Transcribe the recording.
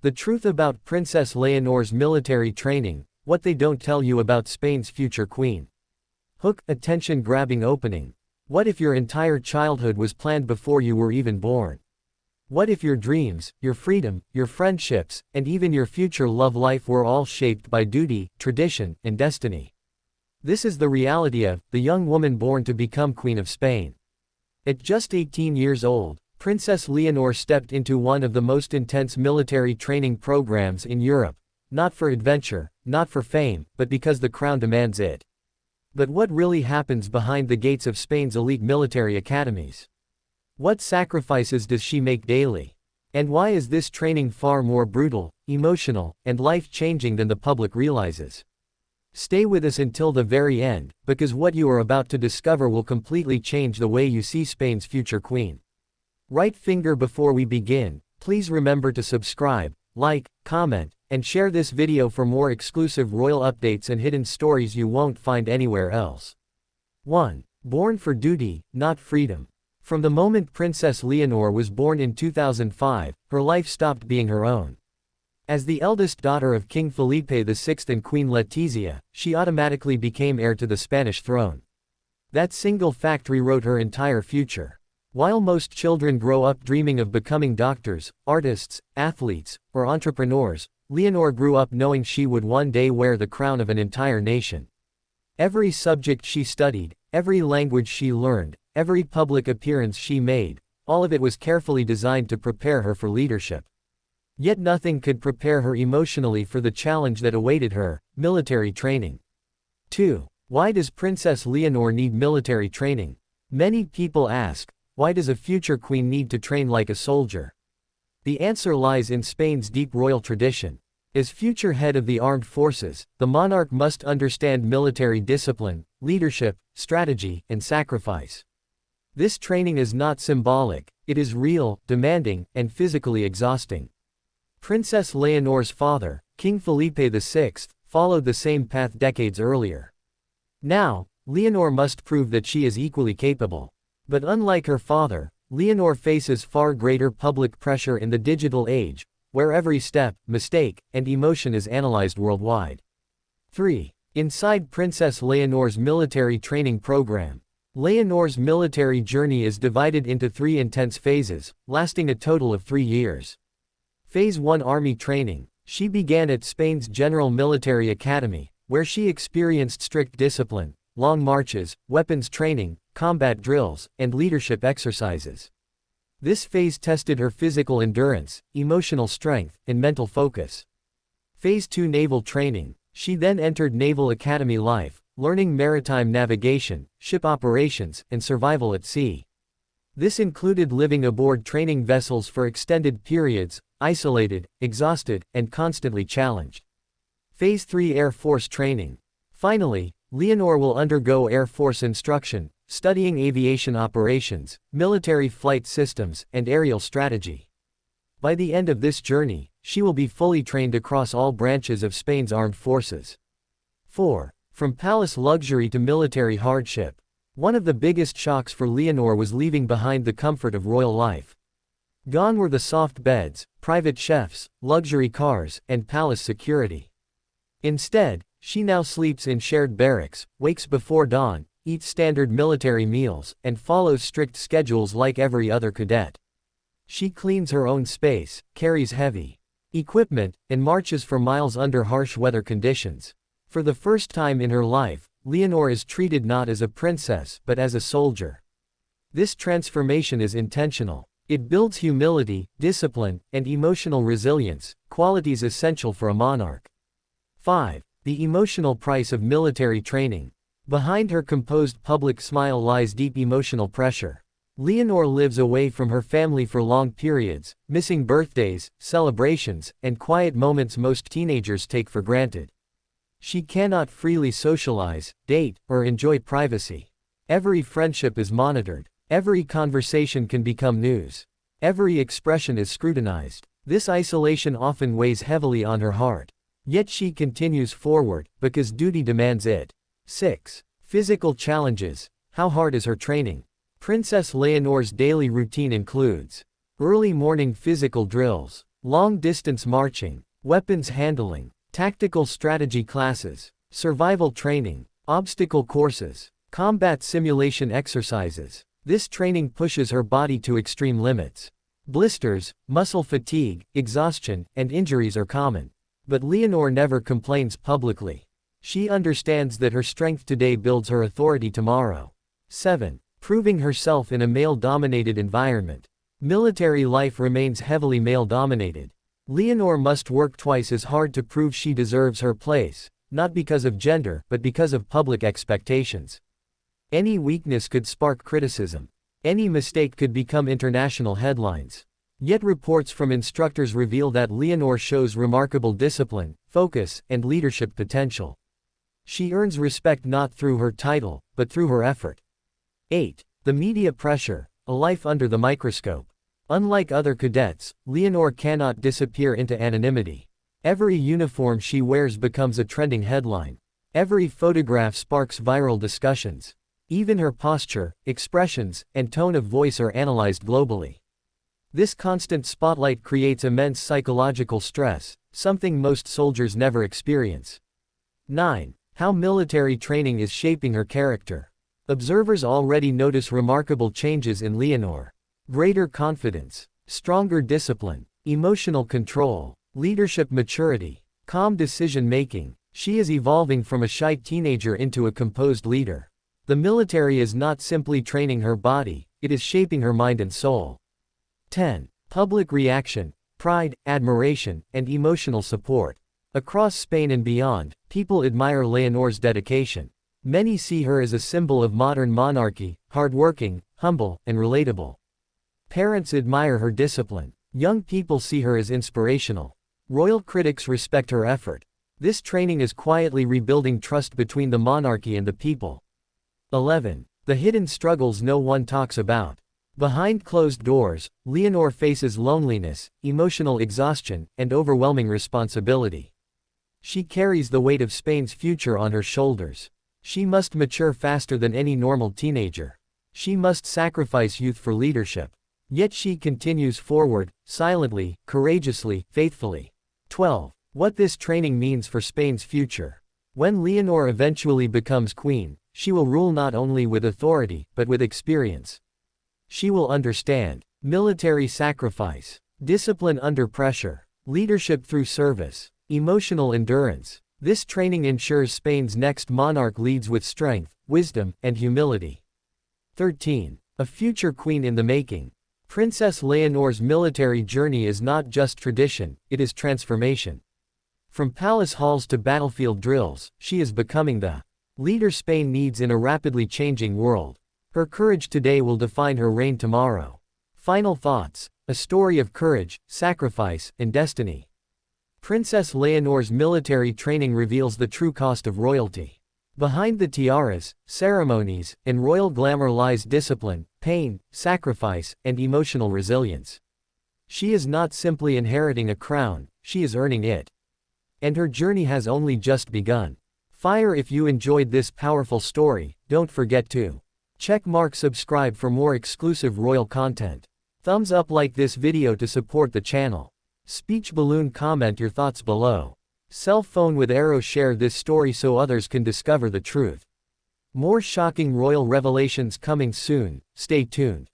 The truth about Princess Leonor's military training, what they don't tell you about Spain's future queen. Hook, attention-grabbing opening. What if your entire childhood was planned before you were even born? What if your dreams, your freedom, your friendships, and even your future love life were all shaped by duty, tradition, and destiny? This is the reality of the young woman born to become Queen of Spain. At just 18 years old, Princess Leonor stepped into one of the most intense military training programs in Europe, not for adventure, not for fame, but because the crown demands it. But what really happens behind the gates of Spain's elite military academies? What sacrifices does she make daily? And why is this training far more brutal, emotional, and life-changing than the public realizes? Stay with us until the very end, because what you are about to discover will completely change the way you see Spain's future queen. Right finger before we begin, please remember to subscribe, like, comment, and share this video for more exclusive royal updates and hidden stories you won't find anywhere else. 1. Born for duty, not freedom. From the moment Princess Leonor was born in 2005, her life stopped being her own. As the eldest daughter of King Felipe VI and Queen Letizia, she automatically became heir to the Spanish throne. That single fact rewrote her entire future. While most children grow up dreaming of becoming doctors, artists, athletes, or entrepreneurs, Leonor grew up knowing she would one day wear the crown of an entire nation. Every subject she studied, every language she learned, every public appearance she made, all of it was carefully designed to prepare her for leadership. Yet nothing could prepare her emotionally for the challenge that awaited her: military training. 2. Why does Princess Leonor need military training? Many people ask, why does a future queen need to train like a soldier? The answer lies in Spain's deep royal tradition. As future head of the armed forces, the monarch must understand military discipline, leadership, strategy, and sacrifice. This training is not symbolic, it is real, demanding, and physically exhausting. Princess Leonor's father, King Felipe VI, followed the same path decades earlier. Now, Leonor must prove that she is equally capable. But unlike her father, Leonor faces far greater public pressure in the digital age, where every step, mistake, and emotion is analyzed worldwide. 3. Inside Princess Leonor's military training program. Leonor's military journey is divided into 3 intense phases, lasting a total of 3 years. Phase 1: Army training. She began at Spain's General Military Academy, where she experienced strict discipline, long marches, weapons training, combat drills, and leadership exercises. This phase tested her physical endurance, emotional strength, and mental focus. Phase 2: Naval training. She then entered Naval Academy life, learning maritime navigation, ship operations, and survival at sea. This included living aboard training vessels for extended periods, isolated, exhausted, and constantly challenged. Phase 3: Air Force training. Finally, Leonor will undergo Air Force instruction, studying aviation operations, military flight systems, and aerial strategy. By the end of this journey, she will be fully trained across all branches of Spain's armed forces. 4. From palace luxury to military hardship. One of the biggest shocks for Leonor was leaving behind the comfort of royal life. Gone were the soft beds, private chefs, luxury cars, and palace security. Instead, she now sleeps in shared barracks, wakes before dawn, eats standard military meals, and follows strict schedules like every other cadet. She cleans her own space, carries heavy equipment, and marches for miles under harsh weather conditions. For the first time in her life, Leonor is treated not as a princess but as a soldier. This transformation is intentional. It builds humility, discipline, and emotional resilience, qualities essential for a monarch. 5. The emotional price of military training. Behind her composed public smile lies deep emotional pressure. Leonor lives away from her family for long periods, missing birthdays, celebrations, and quiet moments most teenagers take for granted. She cannot freely socialize, date, or enjoy privacy. Every friendship is monitored. Every conversation can become news. Every expression is scrutinized. This isolation often weighs heavily on her heart. Yet she continues forward, because duty demands it. 6. Physical challenges. How hard is her training? Princess Leonor's daily routine includes early morning physical drills. long-distance marching, weapons handling, tactical strategy classes, survival training, obstacle courses, combat simulation exercises. This training pushes her body to extreme limits. Blisters, muscle fatigue, exhaustion, and injuries are common. But Leonor never complains publicly. She understands that her strength today builds her authority tomorrow. 7. Proving herself in a male-dominated environment. Military life remains heavily male-dominated. Leonor must work twice as hard to prove she deserves her place, not because of gender, but because of public expectations. Any weakness could spark criticism. Any mistake could become international headlines. Yet reports from instructors reveal that Leonor shows remarkable discipline, focus, and leadership potential. She earns respect not through her title, but through her effort. 8. The media pressure, a life under the microscope. Unlike other cadets, Leonor cannot disappear into anonymity. Every uniform she wears becomes a trending headline. Every photograph sparks viral discussions. Even her posture, expressions, and tone of voice are analyzed globally. This constant spotlight creates immense psychological stress, something most soldiers never experience. 9. How military training is shaping her character. Observers already notice remarkable changes in Leonor. Greater confidence, stronger discipline, emotional control, leadership maturity, calm decision-making. She is evolving from a shy teenager into a composed leader. The military is not simply training her body, it is shaping her mind and soul. 10. Public reaction, pride, admiration, and emotional support. Across Spain and beyond, people admire Leonor's dedication. Many see her as a symbol of modern monarchy, hardworking, humble, and relatable. Parents admire her discipline. Young people see her as inspirational. Royal critics respect her effort. This training is quietly rebuilding trust between the monarchy and the people. 11. The hidden struggles no one talks about. Behind closed doors, Leonor faces loneliness, emotional exhaustion, and overwhelming responsibility. She carries the weight of Spain's future on her shoulders. She must mature faster than any normal teenager. She must sacrifice youth for leadership. Yet she continues forward, silently, courageously, faithfully. 12. What this training means for Spain's future. When Leonor eventually becomes queen, she will rule not only with authority, but with experience. She will understand military sacrifice, discipline under pressure, leadership through service, emotional endurance. This training ensures Spain's next monarch leads with strength, wisdom, and humility. 13. A future queen in the making. Princess Leonor's military journey is not just tradition, it is transformation. From palace halls to battlefield drills, she is becoming the leader Spain needs in a rapidly changing world. Her courage today will define her reign tomorrow. Final thoughts. A story of courage, sacrifice, and destiny. Princess Leonor's military training reveals the true cost of royalty. Behind the tiaras, ceremonies, and royal glamour lies discipline, pain, sacrifice, and emotional resilience. She is not simply inheriting a crown, she is earning it. And her journey has only just begun. If you enjoyed this powerful story, don't forget to check mark subscribe for more exclusive royal content. Thumbs up like this video to support the channel. Speech balloon comment your thoughts below. Cell phone with arrow share this story so others can discover the truth. More shocking royal revelations coming soon, stay tuned.